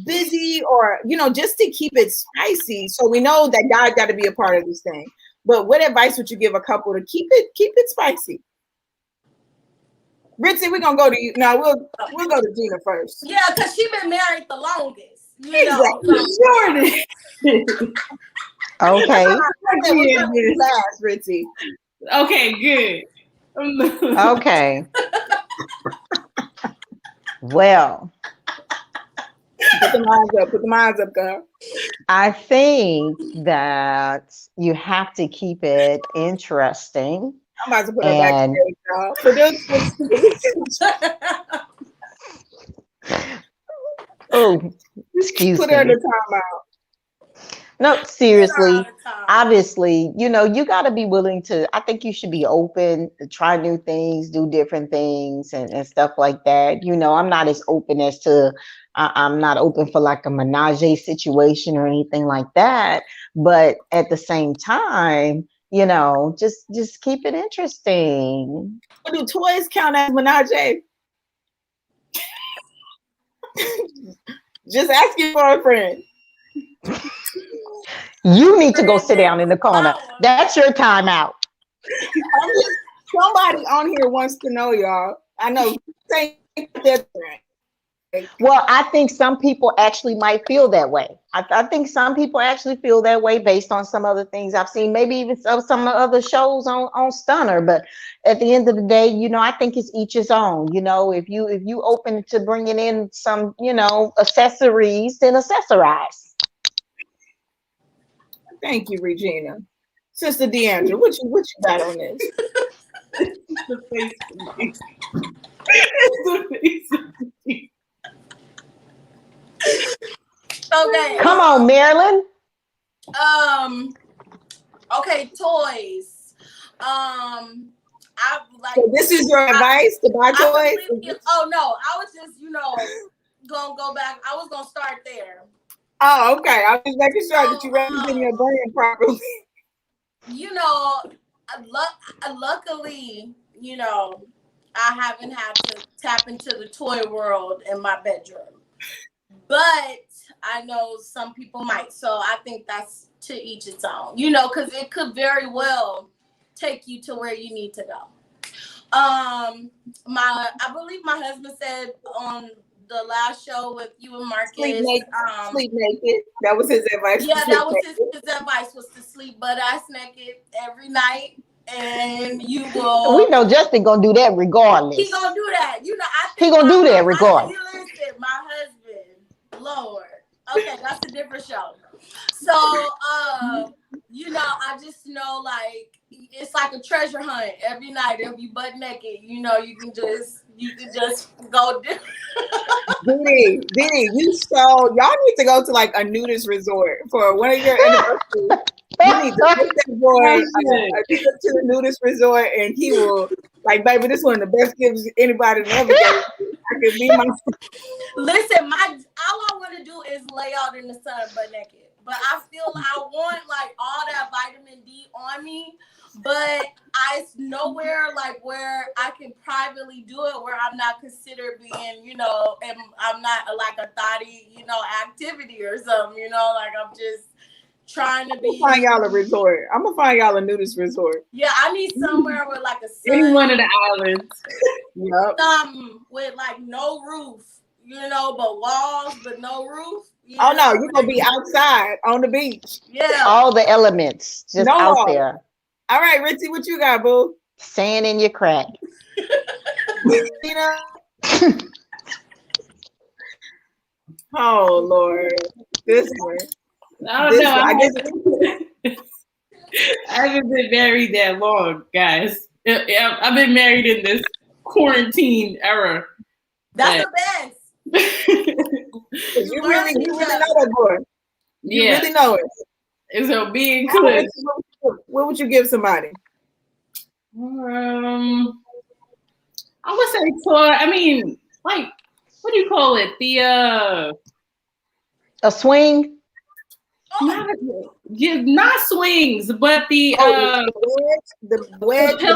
busy, or, you know, just to keep it spicy? So we know that God got to be a part of this thing. But what advice would you give a couple to keep it spicy? Ritzy, we're gonna go to you. No, we'll go to Gina first. Yeah, because she's been married the longest. Exactly. Okay. Last, Ritzy. Okay, good. Okay. Well, Put the eyes up, girl. I think that you have to keep it interesting. I'm about to put her And backstage, y'all. oh, excuse Put her in me. the timeout. No, All seriously. the time. Obviously, you got to be willing to, I think you should be open to try new things, do different things and stuff like that. I'm not as open as to, I'm not open for like a menage situation or anything like that. But at the same time, just keep it interesting. What do toys count as menage? Just asking for a friend. You need to go sit down in the corner. That's your timeout. Somebody on here wants to know, y'all. I know. Well, I think some people actually might feel that way. I think some people actually feel that way based on some other things I've seen, maybe even some other shows on Stunner. But at the end of the day, I think it's each his own. If you open to bringing in some, accessories, then accessorize. Thank you, Regina. Sister Deandra, what you got on this? Okay. Come on, Marilyn. Okay, toys. I like. So this is your advice to buy toys? Oh no, I was just gonna go back. I was gonna start there. Oh, okay. I was just making sure that you represent your brand properly. Luckily, I haven't had to tap into the toy world in my bedroom. But I know some people might. So I think that's to each its own, because it could very well take you to where you need to go. I believe my husband said on the last show with you and Marcus. Sleep naked. That was his advice. Yeah, that was his advice, was to sleep butt-ass naked every night. And you will. We know Justin gonna do that regardless. He gonna do that. I think he gonna do that regardless. Listen, my husband, Lord. Okay, that's a different show. So, I just know, like, it's like a treasure hunt every night. It'll be butt naked. You can just go do. Diddy, y'all need to go to like a nudist resort for one of your anniversaries. You need to take that boy to the nudist resort, and he will, like, baby, this is one of the best gifts anybody ever gave. I can be myself. Listen, all I want to do is lay out in the sun butt naked. But I feel I want like all that vitamin D on me, but it's nowhere like where I can privately do it, where I'm not considered being, and I'm not like a thotty, activity or something, like I'm just trying to be. Find y'all a resort. I'm gonna find y'all a nudist resort. Yeah, I need somewhere with like a sun. Any one of the islands. Yep. With like no roof, but walls, but no roof. Oh no, you're gonna be outside on the beach. Yeah. All the elements just out there. All right, Ritzy, what you got, boo? Sand in your crack. Oh Lord, this one. I don't know. I haven't been married that long, guys. I've been married in this quarantine era. That's the best. You really know that boy. You really know it. And so being good. What would you give somebody? I would say toy. I mean, like, what do you call it? A swing? Not swings, but the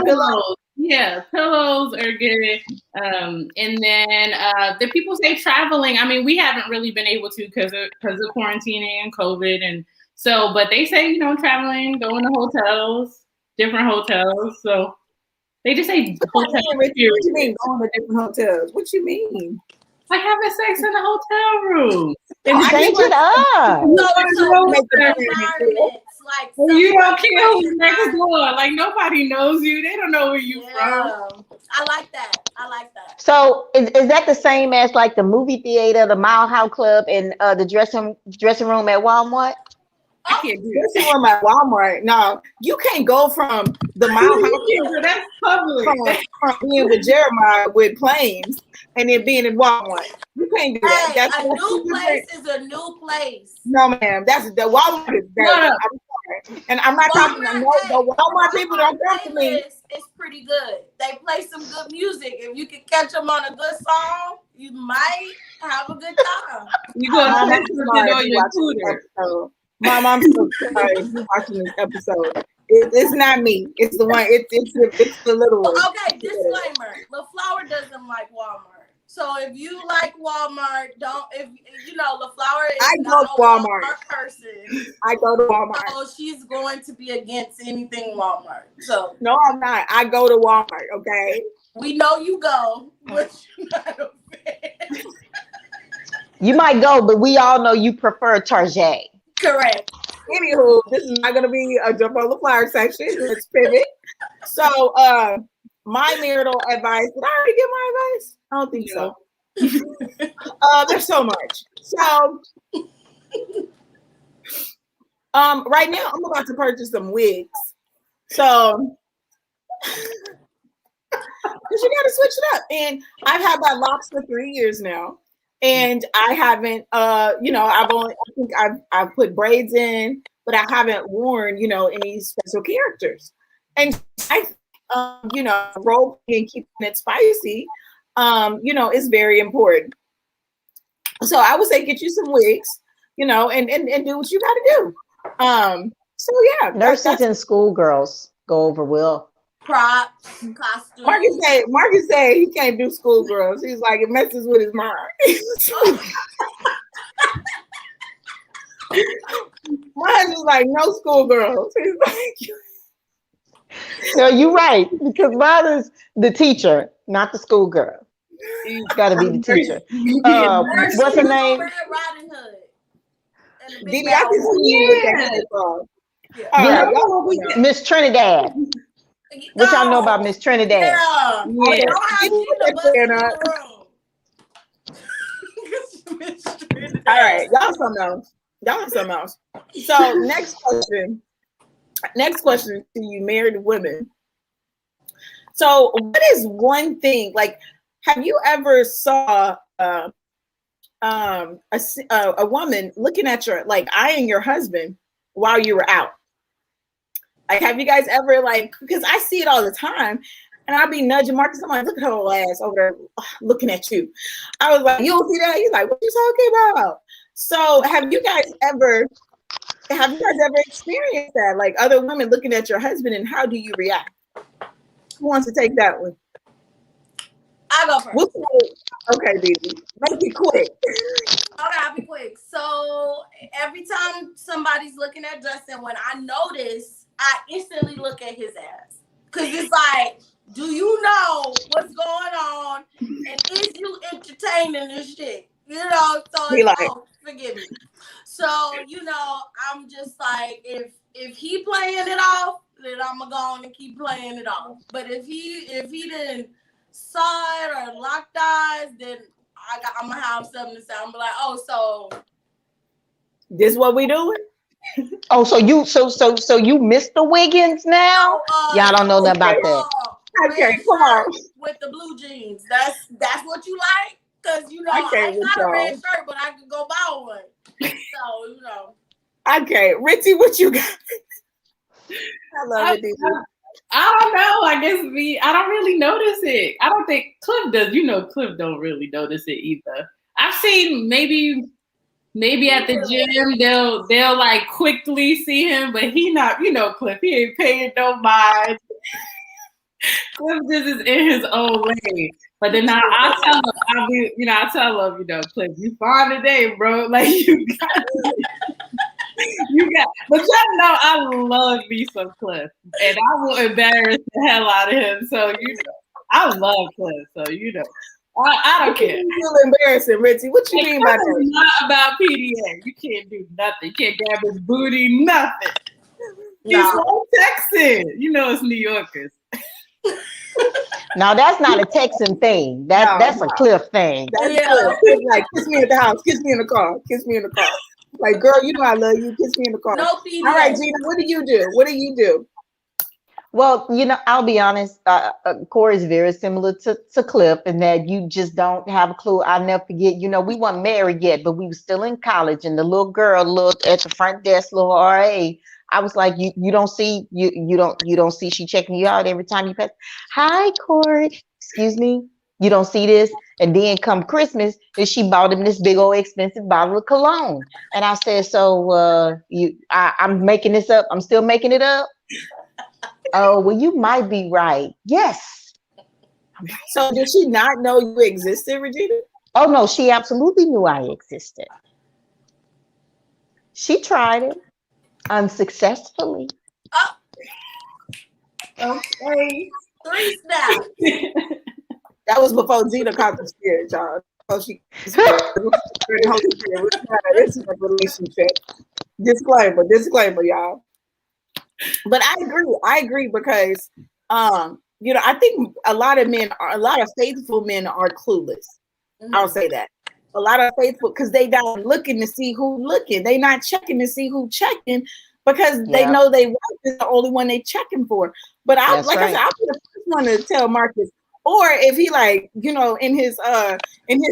pillows. Yeah, pillows are good. And then the people say traveling. I mean, we haven't really been able to because of quarantining and COVID, and so. But they say traveling, going to hotels, different hotels. So they just say hotels. What you mean going to different hotels? What you mean? Like having sex in a hotel room. Change it up. like you don't care who's next door. Like nobody knows you. They don't know where you from. I like that. I like that. So is that the same as like the movie theater, the Mile High Club, and the dressing room at Walmart? I can't do This is at Walmart. No, you can't go from the Mile High Club. That's public. From being with Jeremiah with planes and then being in Walmart. You can't do that. Hey, That's a new place is a new place. No, ma'am. That's the Walmart is better. No. I'm sorry. And I'm not talking to the Walmart people don't come to me. It's pretty good. They play some good music. If you can catch them on a good song, you might have a good time. You go on your tutor. Mom, I'm so sorry if you're watching this episode. It's not me. It's the one. It's the little one. Okay, disclaimer: LaFlower doesn't like Walmart. So if you like Walmart, if you know LaFlower is not a Walmart person. I go to Walmart. So she's going to be against anything Walmart. So no, I'm not. I go to Walmart. Okay. We know you go, but you're not a fan. You might go, but we all know you prefer Target. Correct. Anywho, this is not gonna be a jump on the flower section. Let's pivot. So, my marital advice. Did I already give my advice? I don't think so. There's so much. So, right now I'm about to purchase some wigs. So, because you gotta switch it up. And I've had my locks for 3 years now. And I haven't, I think I've put braids in, but I haven't worn, any special characters. And I, role playing and keeping it spicy, is very important. So I would say get you some wigs, and do what you got to do. So yeah, nurses and schoolgirls go over well. Props, costumes. Marcus said he can't do schoolgirls. He's like, it messes with his mind. My husband's like, no schoolgirls. He's like, no, you're right, because mine is the teacher, not the schoolgirl. It's got to be the teacher. What's her name? Red Riding Hood. Didi, I can see you with that. Miss Trinidad. What y'all know about Miss Trinidad? Yeah. All right, y'all something else. So next question to you married women. So what is one thing, like, have you ever saw a woman looking at eyeing your husband while you were out? Like, have you guys ever, because I see it all the time, and I'll be nudging Marcus. I'm like, look at her little ass over there looking at you. I was like, you don't see that? He's like, what you talking about? So have you guys ever experienced that? Like, other women looking at your husband, and how do you react? Who wants to take that one? I go first. Okay, Didi. Make it quick. Okay, I'll be quick. So every time somebody's looking at Justin, when I notice, I instantly look at his ass. Because it's like, do you know what's going on? And is you entertaining this shit? So forgive me. So, I'm just like, if he playing it off, then I'm going to go on and keep playing it off. But if he didn't saw it or locked eyes, then I'm going to have something to say. I'm like, so. This what we doing? Oh, so you Mr. Wiggins now? Y'all don't know that about that. Okay, come on. With the blue jeans, that's what you like, because I ain't got a red shirt, but I could go buy one. So Okay, Ritzy, what you got? I love it. I don't know. I guess I don't really notice it. I don't think Cliff does. Cliff don't really notice it either. I've seen maybe at the gym they'll like quickly see him, but he not, Cliff, he ain't paying no mind. Cliff just is in his own way. But then I'll tell him, Cliff, you fine today, bro. Like you got but y'all know I love me some Cliff. And I will embarrass the hell out of him. So I love Cliff. So I don't care. You feel embarrassing, Ritzy. What you mean by that? It's not about PDA. You can't do nothing. You can't grab his booty, nothing. He's from Texas. You know, it's New Yorkers. No, that's not a Texan thing. That's a Cliff thing. That's it's like, kiss me at the house, kiss me in the car, kiss me in the car. Like, girl, you know I love you. Kiss me in the car. No PDA. All right, Gina, what do you do? What do you do? Well, I'll be honest. Corey is very similar to Cliff in that you just don't have a clue. I'll never forget. We weren't married yet, but we were still in college, and the little girl looked at the front desk, little RA. I was like, you don't see you don't see she checking you out every time you pass. Hi, Corey. Excuse me. You don't see this. And then come Christmas, and she bought him this big old expensive bottle of cologne. And I said, so I'm making this up. I'm still making it up. Oh, well, you might be right. Yes. So did she not know you existed, Regina? Oh, no, she absolutely knew I existed. She tried it unsuccessfully. Okay. 3 snaps. That was before Gina caught the spirit, y'all. So she it's a relationship. Disclaimer, y'all. But I agree because I think a lot of faithful men are clueless. Mm-hmm. I'll say that. A lot of faithful, because they not looking to see who looking. They not checking to see who checking because they know they wife is the only one they checking for. But I said, I'll be the first one to tell Marcus. Or if he in his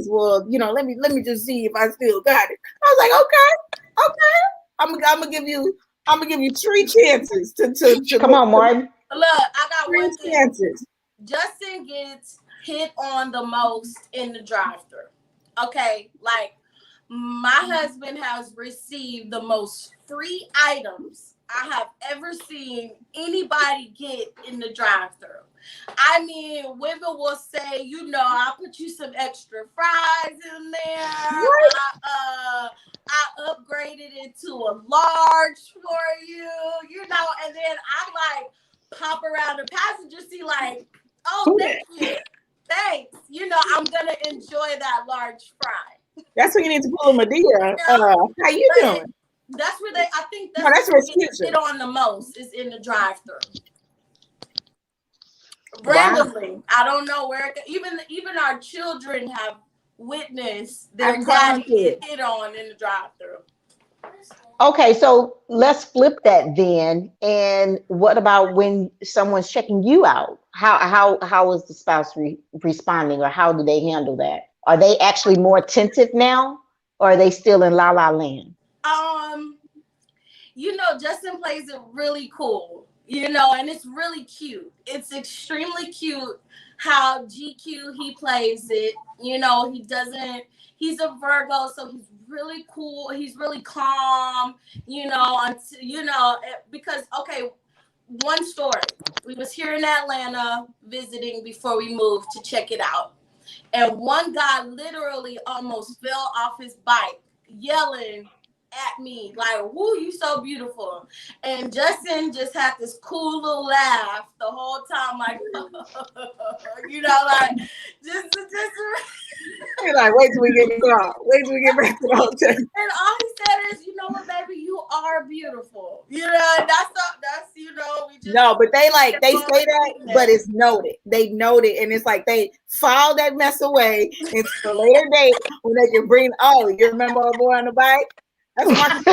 world, let me just see if I still got it. I was like, okay. I'm gonna give you 3 chances to come on, Martin. Look, I got 3 one chances. Justin gets hit on the most in the drive-thru. Okay, like my husband has received the most free items I have ever seen anybody get in the drive-thru. I mean, women will say, I'll put you some extra fries in there. I upgraded it to a large for you, and then I like pop around the passenger seat like, oh, thank you. Thanks. I'm going to enjoy that large fry. That's when you need to pull a Medea. How you doing? That's where that's where they get on the most is in the drive-thru. Randomly. Wow. I don't know where even our children have witnessed their daddy get hit on in the drive-thru. Okay, so let's flip that then. And what about when someone's checking you out? How is the spouse responding, or how do they handle that? Are they actually more attentive now, or are they still in la la land? Justin plays it really cool, and it's really cute. It's extremely cute how GQ he plays it. He's a Virgo, so he's really cool. He's really calm, because, okay, one story. We was here in Atlanta visiting before we moved to check it out. And one guy literally almost fell off his bike yelling at me like, woo, you so beautiful. And Justin just had this cool little laugh the whole time, like, just you're like, wait till we get wait till we get back to the hotel. And all he said is, you know what, baby, you are beautiful. That's we just no, but they say that, but it's noted. They note it, and it's like they file that mess away until a later date when they can bring. Oh, you remember old boy on the bike? That's what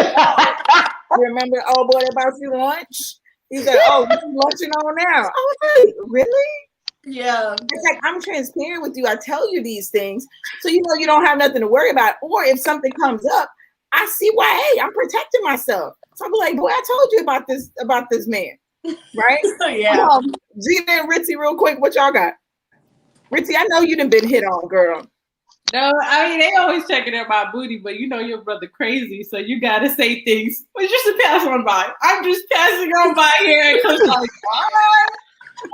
you remember the old boy that bought you lunch? He's like, oh, you're lunching on now. I was like, really? Yeah. It's like, I'm transparent with you. I tell you these things so you don't have nothing to worry about. Or if something comes up, I see why, hey, I'm protecting myself. So I'll be like, boy, I told you about this man. Right? Yeah. Gina and Ritzy, real quick, what y'all got? Ritzy, I know you done been hit on, girl. No, I mean, they always checking out my booty, but your brother crazy, so you got to say things. But just to pass on by. I'm just passing on by here, and Cliff's like, what?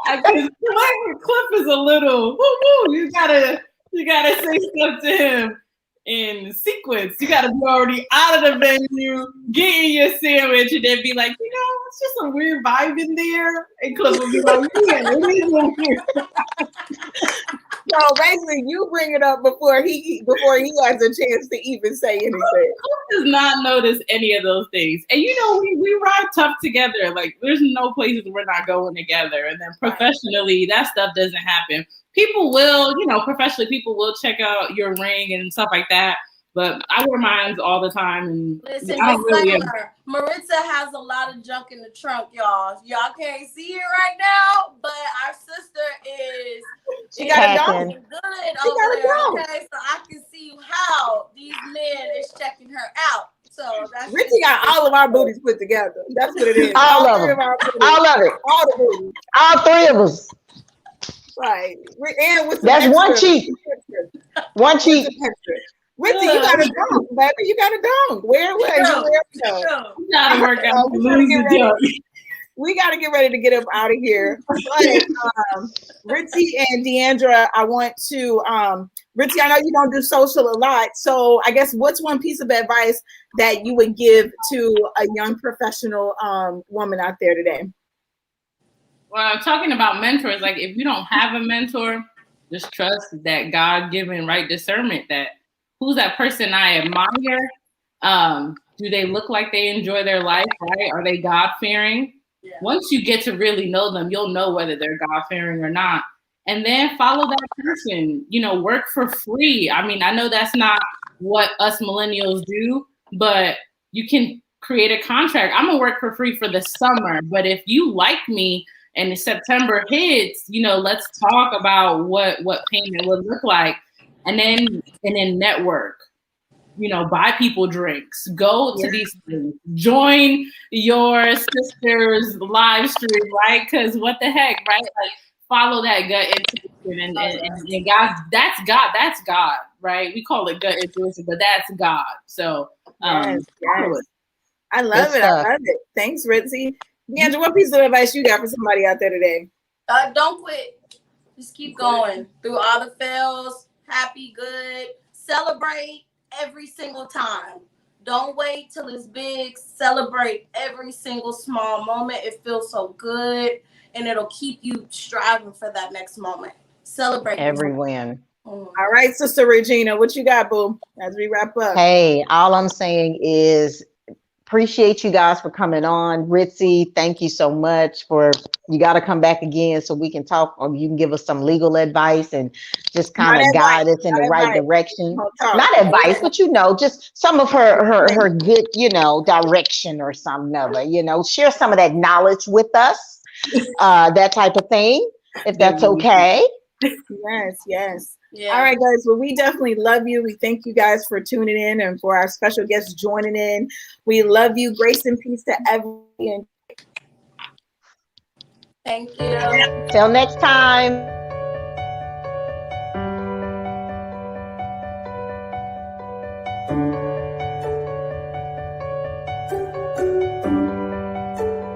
Cliff is a little, woo-woo. You gotta say stuff to him in sequence. You gotta be already out of the venue, getting your sandwich, and then be like, it's just a weird vibe in there. And Cliff will be like, yeah, it is weird. So basically, you bring it up before he has a chance to even say anything. Does not notice any of those things. And we ride tough together. Like there's no places we're not going together. And then professionally, that stuff doesn't happen. People will, professionally, people will check out your ring and stuff like that. But I wear mine all the time. And listen, I don't really Maritza has a lot of junk in the trunk, y'all. Y'all can't see it right now, but our sister is she got a dog. good over there. Okay, so I can see how these men is checking her out. So that's Richie got all of our booties put together. That's what it is. All of them. All of it. All the booties. All three of us. Right. And with that's one cheek. One cheek. Richie, you got a dunk, baby. You got a dunk. Where? We got to get ready to get up out of here. But Richie and Deandra, I want to, Richie, I know you don't do social a lot. So I guess what's one piece of advice that you would give to a young professional woman out there today? Well, talking about mentors, like if you don't have a mentor, just trust that God-given right discernment that who's that person I admire? Do they look like they enjoy their life, right? Are they God-fearing? Yeah. Once you get to really know them, you'll know whether they're God-fearing or not. And then follow that person, work for free. I mean, I know that's not what us millennials do, but you can create a contract. I'm gonna work for free for the summer, but if you like me and September hits, let's talk about what payment would look like. And then network, buy people drinks, go to these things, join your sister's live stream, right? Because what the heck, right? Like follow that gut intuition and God, that's God, right? We call it gut intuition, but that's God. So yes. I love it. Thanks, Ritzy. Deandra, what piece of advice you got for somebody out there today? Don't quit. Just keep going through all the fails. Happy, good. Celebrate every single time. Don't wait till it's big. Celebrate every single small moment. It feels so good, and it'll keep you striving for that next moment. Celebrate every win. All right, Sister Regina, what you got, boo? As we wrap up. Hey, all I'm saying is appreciate you guys for coming on. Ritzy, thank you so much you got to come back again so we can talk, or you can give us some legal advice and just kind of guide us in the right direction. Not advice, but just some of her good, direction or something of it, share some of that knowledge with us, that type of thing, if that's okay. Yes. Yeah. All right, guys. Well, we definitely love you. We thank you guys for tuning in and for our special guests joining in. We love you. Grace and peace to everyone. Thank you. Till next time.